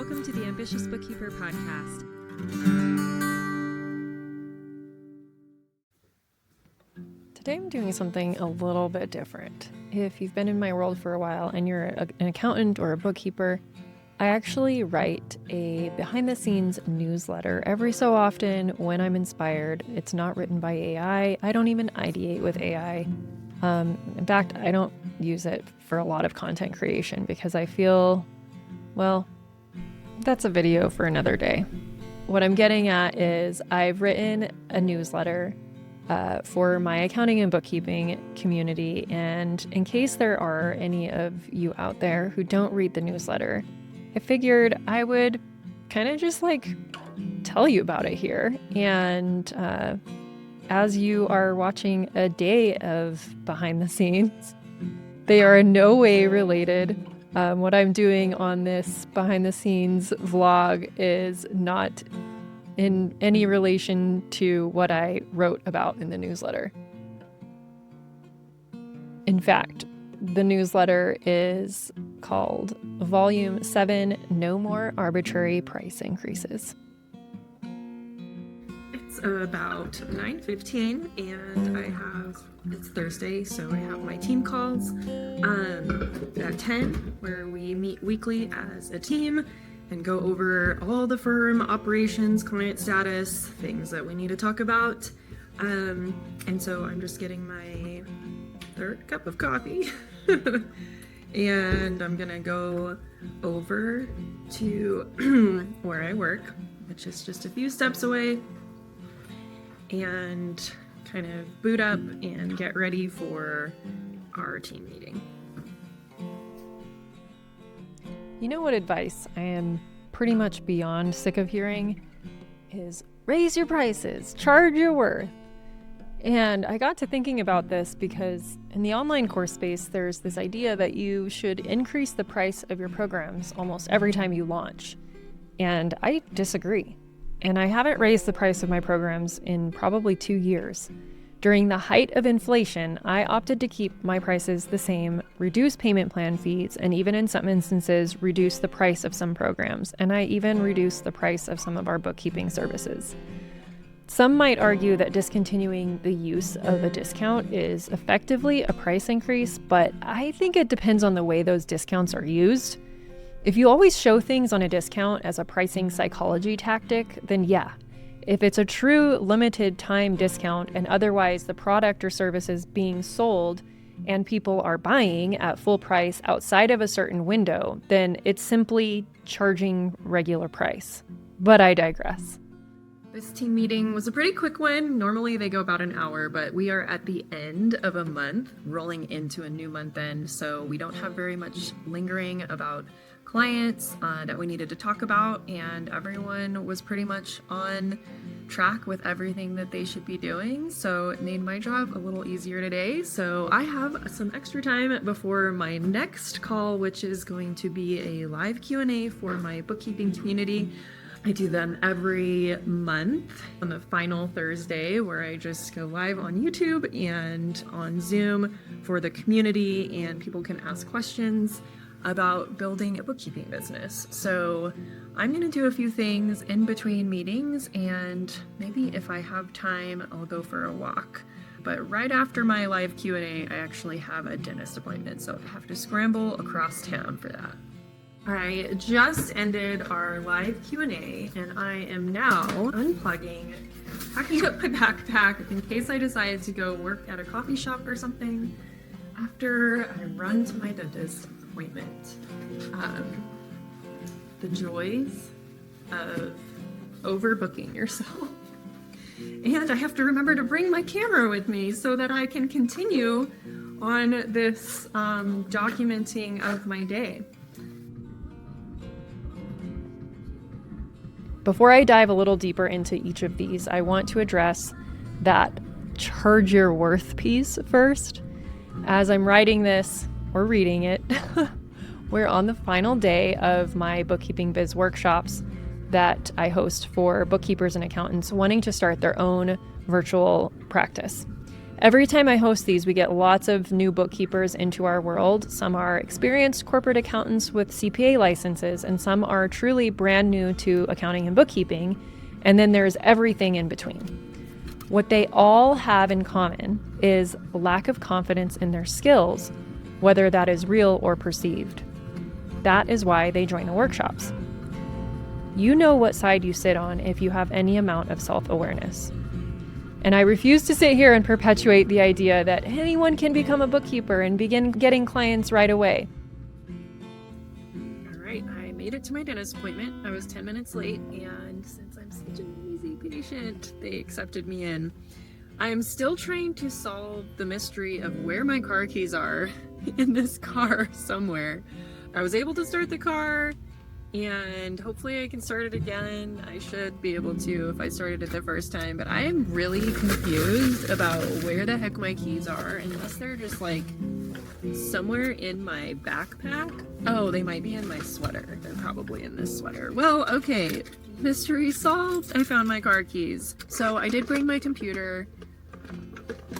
Welcome to the Ambitious Bookkeeper Podcast. Today I'm doing something a little bit different. If you've been in my world for a while and you're an accountant or a bookkeeper, I actually write a behind-the-scenes newsletter every so often when I'm inspired. It's not written by AI. I don't even ideate with AI. In fact, I don't use it for a lot of content creation because I feel, well, that's a video for another day. What I'm getting at is I've written a newsletter for my accounting and bookkeeping community, and in case there are any of you out there who don't read the newsletter, I figured I would kind of just tell you about it here. And as you are watching a day of behind the scenes, they are in no way related. What I'm doing on this behind the scenes vlog is not in any relation to what I wrote about in the newsletter. In fact, the newsletter is called Volume 7, No More Arbitrary Price Increases. It's about 9:15 and it's Thursday, so I have my team calls at 10 where we meet weekly as a team and go over all the firm operations, client status, things that we need to talk about. And so I'm just getting my third cup of coffee and I'm gonna go over to where I work, which is just a few steps away, and kind of boot up and get ready for our team meeting. You know what advice I am pretty much beyond sick of hearing is raise your prices, charge your worth. And I got to thinking about this because in the online course space, there's this idea that you should increase the price of your programs almost every time you launch. And I disagree. And I haven't raised the price of my programs in probably 2 years. During the height of inflation, I opted to keep my prices the same, reduce payment plan fees, and even in some instances, reduce the price of some programs. And I even reduced the price of some of our bookkeeping services. Some might argue that discontinuing the use of a discount is effectively a price increase, but I think it depends on the way those discounts are used. If you always show things on a discount as a pricing psychology tactic, then yeah. If it's a true limited time discount and otherwise the product or service is being sold and people are buying at full price outside of a certain window, then it's simply charging regular price. But I digress. This team meeting was a pretty quick one. Normally they go about an hour, but we are at the end of a month, rolling into a new month end, so we don't have very much lingering about clients that we needed to talk about, and everyone was pretty much on track with everything that they should be doing, so it made my job a little easier today. So I have some extra time before my next call, which is going to be a live Q&A for my bookkeeping community. I do them every month on the final Thursday, where I just go live on YouTube and on Zoom for the community, and people can ask questions about building a bookkeeping business. So I'm going to do a few things in between meetings, and maybe if I have time, I'll go for a walk. But right after my live Q&A, I actually have a dentist appointment, so I have to scramble across town for that. I just ended our live Q&A, and I am now unplugging, packing up my backpack in case I decide to go work at a coffee shop or something after I run to my dentist appointment. The joys of overbooking yourself. And I have to remember to bring my camera with me so that I can continue on this documenting of my day. Before I dive a little deeper into each of these, I want to address that charge your worth piece first. As I'm writing this or reading it, we're on the final day of my bookkeeping biz workshops that I host for bookkeepers and accountants wanting to start their own virtual practice. Every time I host these, we get lots of new bookkeepers into our world. Some are experienced corporate accountants with CPA licenses, and some are truly brand new to accounting and bookkeeping. And then there's everything in between. What they all have in common is a lack of confidence in their skills, whether that is real or perceived. That is why they join the workshops. You know what side you sit on if you have any amount of self-awareness. And I refuse to sit here and perpetuate the idea that anyone can become a bookkeeper and begin getting clients right away. All right, I made it to my dentist appointment. I was 10 minutes late, and since I'm such an easy patient, they accepted me in. I'm still trying to solve the mystery of where my car keys are in this car somewhere. I was able to start the car, and hopefully I can start it again. I should be able to if I started it the first time, but I am really confused about where the heck my keys are, unless they're just like somewhere in my backpack. Oh, they might be in my sweater. They're probably in this sweater. Well, okay, mystery solved. I found my car keys. So I did bring my computer.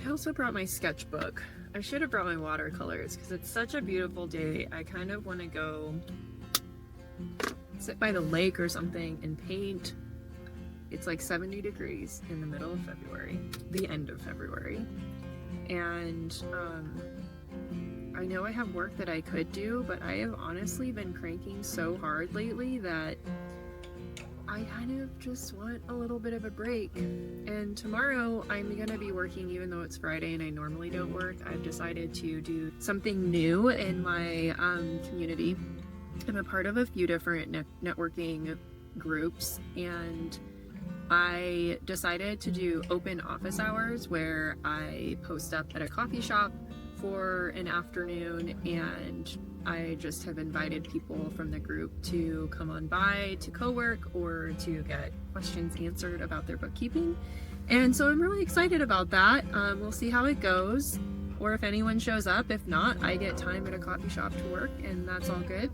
I also brought my sketchbook. I should have brought my watercolors because it's such a beautiful day. I kind of want to go sit by the lake or something and paint. It's like 70 degrees in the middle of February, the end of February. And I know I have work that I could do, but I have honestly been cranking so hard lately that I kind of just want a little bit of a break. And tomorrow I'm gonna be working even though it's Friday and I normally don't work. I've decided to do something new in my community. I'm a part of a few different networking groups, and I decided to do open office hours where I post up at a coffee shop for an afternoon, and I just have invited people from the group to come on by to co-work or to get questions answered about their bookkeeping. And so I'm really excited about that. We'll see how it goes, or if anyone shows up. If not, I get time at a coffee shop to work, and that's all good.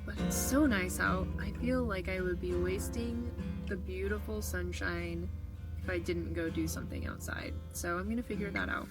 But it's so nice out. I feel like I would be wasting the beautiful sunshine if I didn't go do something outside. So I'm gonna figure that out.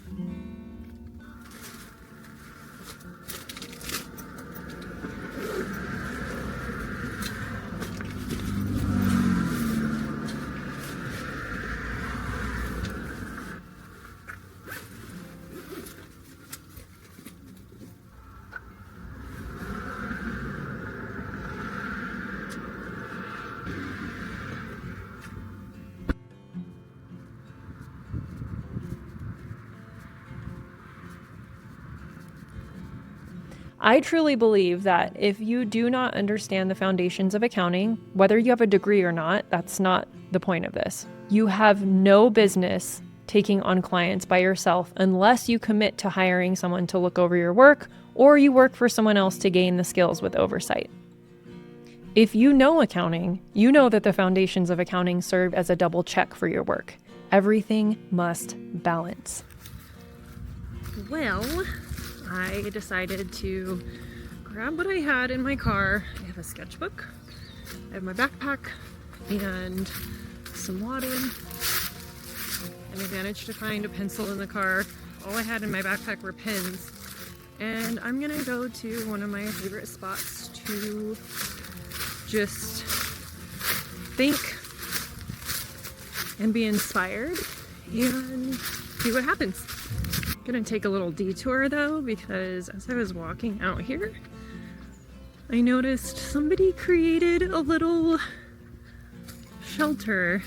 I truly believe that if you do not understand the foundations of accounting, whether you have a degree or not, that's not the point of this. You have no business taking on clients by yourself unless you commit to hiring someone to look over your work, or you work for someone else to gain the skills with oversight. If you know accounting, you know that the foundations of accounting serve as a double check for your work. Everything must balance. Well, I decided to grab what I had in my car. I have a sketchbook, I have my backpack, and some water. And I managed to find a pencil in the car. All I had in my backpack were pens. And I'm gonna go to one of my favorite spots to just think and be inspired and see what happens. Gonna take a little detour though, because as I was walking out here, I noticed somebody created a little shelter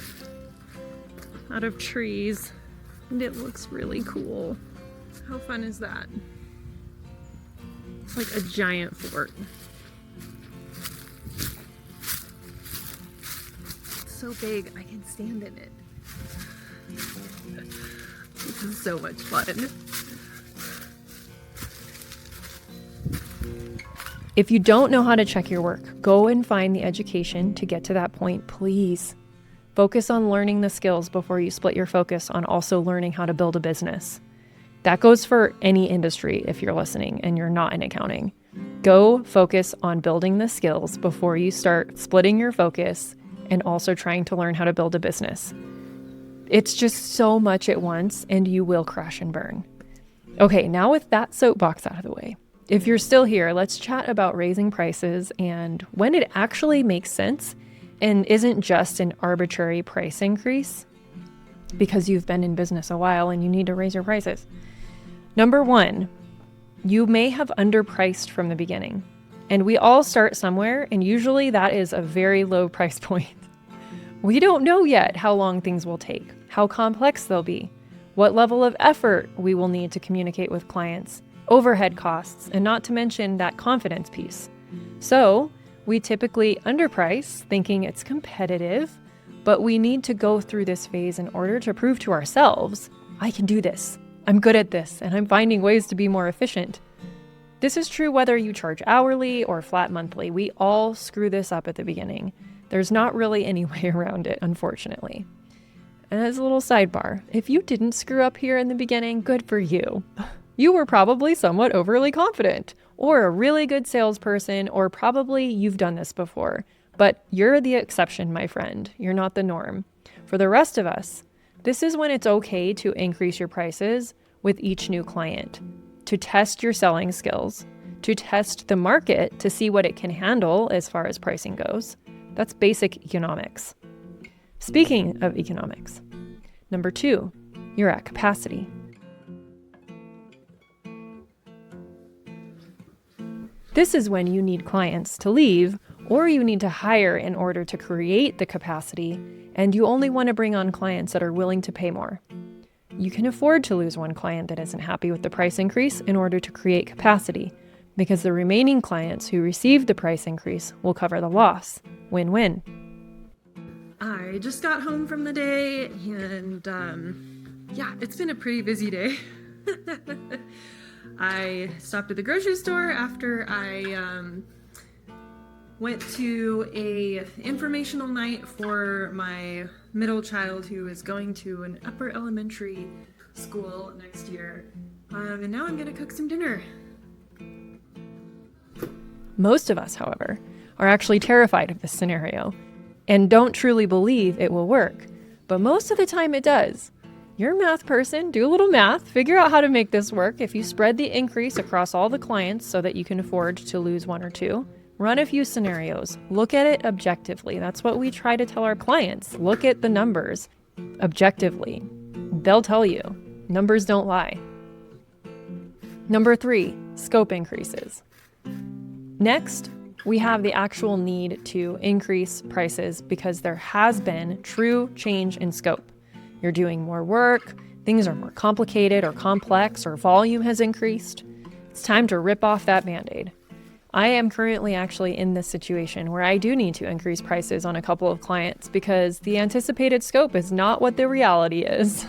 out of trees, and it looks really cool. How fun is that? It's like a giant fort. It's so big, I can stand in it. This is so much fun. If you don't know how to check your work, go and find the education to get to that point, please. Focus on learning the skills before you split your focus on also learning how to build a business. That goes for any industry if you're listening and you're not in accounting. Go focus on building the skills before you start splitting your focus and also trying to learn how to build a business. It's just so much at once, and you will crash and burn. Okay, now with that soapbox out of the way, if you're still here, let's chat about raising prices and when it actually makes sense and isn't just an arbitrary price increase because you've been in business a while and you need to raise your prices. Number one, you may have underpriced from the beginning. And we all start somewhere, and usually that is a very low price point. We don't know yet how long things will take, how complex they'll be, what level of effort we will need to communicate with clients, overhead costs, and not to mention that confidence piece. So we typically underprice, thinking it's competitive, but we need to go through this phase in order to prove to ourselves, I can do this, I'm good at this, and I'm finding ways to be more efficient. This is true whether you charge hourly or flat monthly. We all screw this up at the beginning. There's not really any way around it, unfortunately. And as a little sidebar, if you didn't screw up here in the beginning, good for you. You were probably somewhat overly confident, or a really good salesperson, or probably you've done this before. But you're the exception, my friend. You're not the norm. For the rest of us, this is when it's okay to increase your prices with each new client, to test your selling skills, to test the market to see what it can handle as far as pricing goes. That's basic economics. Speaking of economics, number two, you're at capacity. This is when you need clients to leave or you need to hire in order to create the capacity, and you only want to bring on clients that are willing to pay more. You can afford to lose one client that isn't happy with the price increase in order to create capacity, because the remaining clients who received the price increase will cover the loss. Win-win. I just got home from the day, and it's been a pretty busy day. I stopped at the grocery store after I went to a informational night for my middle child who is going to an upper elementary school next year. And now I'm gonna cook some dinner. Most of us, however, are actually terrified of this scenario and don't truly believe it will work. But most of the time it does. You're a math person, do a little math, figure out how to make this work. If you spread the increase across all the clients so that you can afford to lose one or two, run a few scenarios, look at it objectively. That's what we try to tell our clients. Look at the numbers objectively. They'll tell you. Numbers don't lie. Number three, scope increases. Next, we have the actual need to increase prices because there has been true change in scope. You're doing more work, things are more complicated or complex, or volume has increased. It's time to rip off that Band-Aid. I am currently actually in this situation where I do need to increase prices on a couple of clients because the anticipated scope is not what the reality is.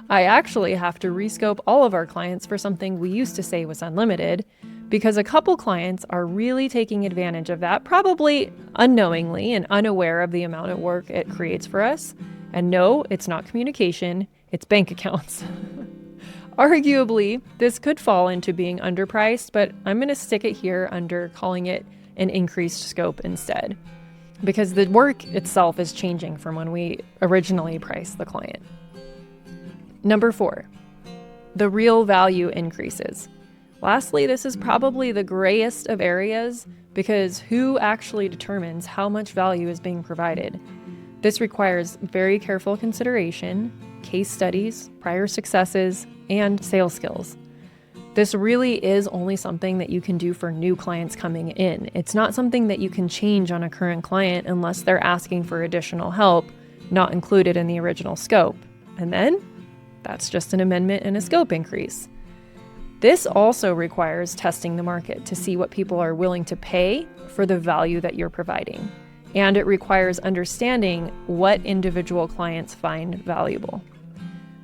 I actually have to rescope all of our clients for something we used to say was unlimited because a couple clients are really taking advantage of that, probably unknowingly and unaware of the amount of work it creates for us. And no, it's not communication, it's bank accounts. Arguably, this could fall into being underpriced, but I'm going to stick it here under calling it an increased scope instead, because the work itself is changing from when we originally priced the client. Number four, the real value increases. Lastly, this is probably the grayest of areas because who actually determines how much value is being provided? This requires very careful consideration, case studies, prior successes, and sales skills. This really is only something that you can do for new clients coming in. It's not something that you can change on a current client unless they're asking for additional help, not included in the original scope. And then, that's just an amendment and a scope increase. This also requires testing the market to see what people are willing to pay for the value that you're providing. And it requires understanding what individual clients find valuable.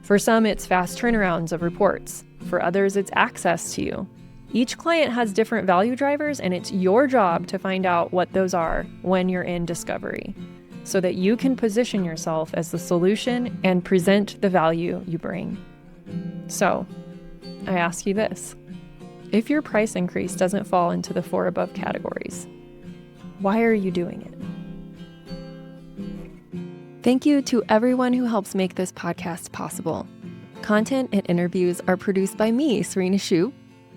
For some, it's fast turnarounds of reports. For others, it's access to you. Each client has different value drivers, and it's your job to find out what those are when you're in discovery, so that you can position yourself as the solution and present the value you bring. So, I ask you this. If your price increase doesn't fall into the 4 above categories, why are you doing it? Thank you to everyone who helps make this podcast possible. Content and interviews are produced by me, Serena Shu.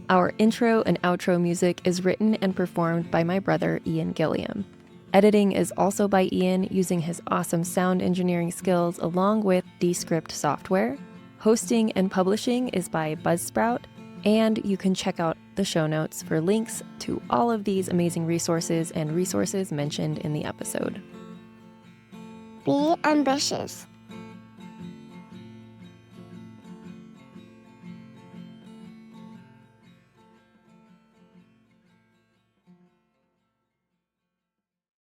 Our intro and outro music is written and performed by my brother, Ian Gilliam. Editing is also by Ian using his awesome sound engineering skills along with Descript software. Hosting and publishing is by Buzzsprout, and you can check out the show notes for links to all of these amazing resources and resources mentioned in the episode. Be ambitious.